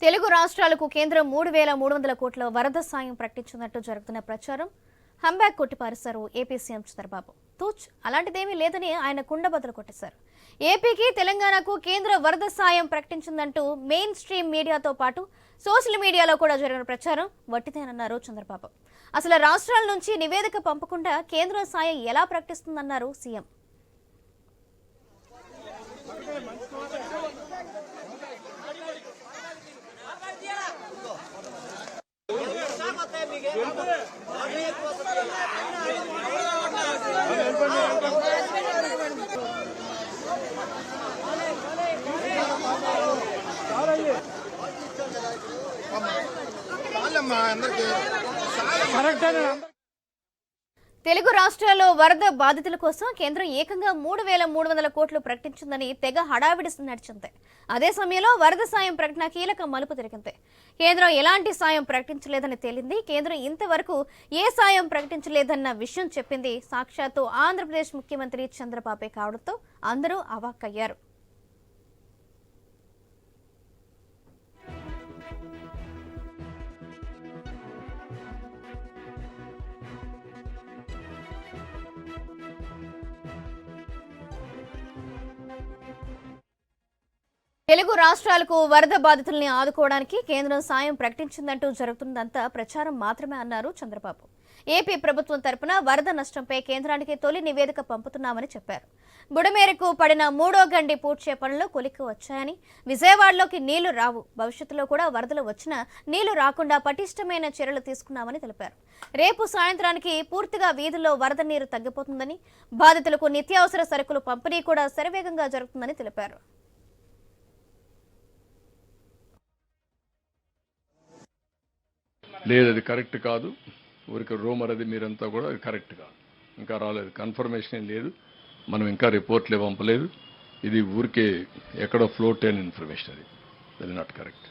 తెలుగు రాష్ట్రాలకు కేంద్రం 3,300 కోట్ల వరద సాయం ప్రకటించినట్టు జరుగుతున్న ప్రచారం హంబ్యాక్ కొట్టిపారేశారు ఏపీ సీఎం చంద్రబాబు. తూచ్ అలాంటిదేమీ లేదని ఆయన కుండబద్దలు కొట్టేశారు. ఏపీకి తెలంగాణకు కేంద్ర వరద సాయం ప్రకటించిందంటూ మెయిన్ స్ట్రీమ్ మీడియాతో పాటు సోషల్ మీడియాలో కూడా జరిగిన ప్రచారం వట్టిదేనన్నారు చంద్రబాబు. అసలు రాష్ట్రాల నుంచి నివేదిక పంపకుండా కేంద్రం సాయం ఎలా ప్రకటిస్తుందన్నారు సీఎం. తెలుగు రాష్ట్రాల్లో వరద బాధితుల కోసం కేంద్రం ఏకంగా 3,300 కోట్లు ప్రకటించిందని తెగ హడావిడి నడిచింది. అదే సమయంలో వరద సాయం ప్రకటన కీలక మలుపు తిరిగింది. కేంద్రం ఎలాంటి సాయం ప్రకటించలేదని తేలింది. కేంద్రం ఇంతవరకు ఏ సాయం ప్రకటించలేదన్న విషయం చెప్పింది సాక్షాత్తు ఆంధ్రప్రదేశ్ ముఖ్యమంత్రి చంద్రబాబే కావడంతో అందరూ అవాక్కయ్యారు. తెలుగు రాష్ట్రాలకు వరద బాధితుల్ని ఆదుకోవడానికి కేంద్రం సాయం ప్రకటించిందంటూ జరుగుతుందంతా ప్రచారం మాత్రమే అన్నారు చంద్రబాబు. ఏపీ ప్రభుత్వం తరపున వరద నష్టంపై కేంద్రానికి తొలి నివేదిక పంపుతున్నామని చెప్పారు. బుడమేరకు పడిన 3వ గండి పూడ్చే పనులు కొలిక్కి వచ్చాయని, విజయవాడలోకి నీళ్లు రావు, భవిష్యత్తులో కూడా వరదలు వచ్చినా నీళ్లు రాకుండా పటిష్టమైన చర్యలు తీసుకున్నామని తెలిపారు. రేపు సాయంత్రానికి పూర్తిగా వీధుల్లో వరద నీరు తగ్గిపోతుందని, బాధితులకు నిత్యావసర సరుకులు పంపిణీ కూడా శరవేగంగా జరుగుతుందని తెలిపారు. లేదు, అది కరెక్ట్ కాదు. ఊరికి రూమర్ అది మీరంతా కూడా అది కరెక్ట్ కాదు. ఇంకా రాలేదు, కన్ఫర్మేషన్ ఏం లేదు. మనం ఇంకా రిపోర్ట్లు పంపలేదు. ఇది ఊరికే ఎక్కడో ఫ్లోట్ అయిన ఇన్ఫర్మేషన్. అది నాట్ కరెక్ట్.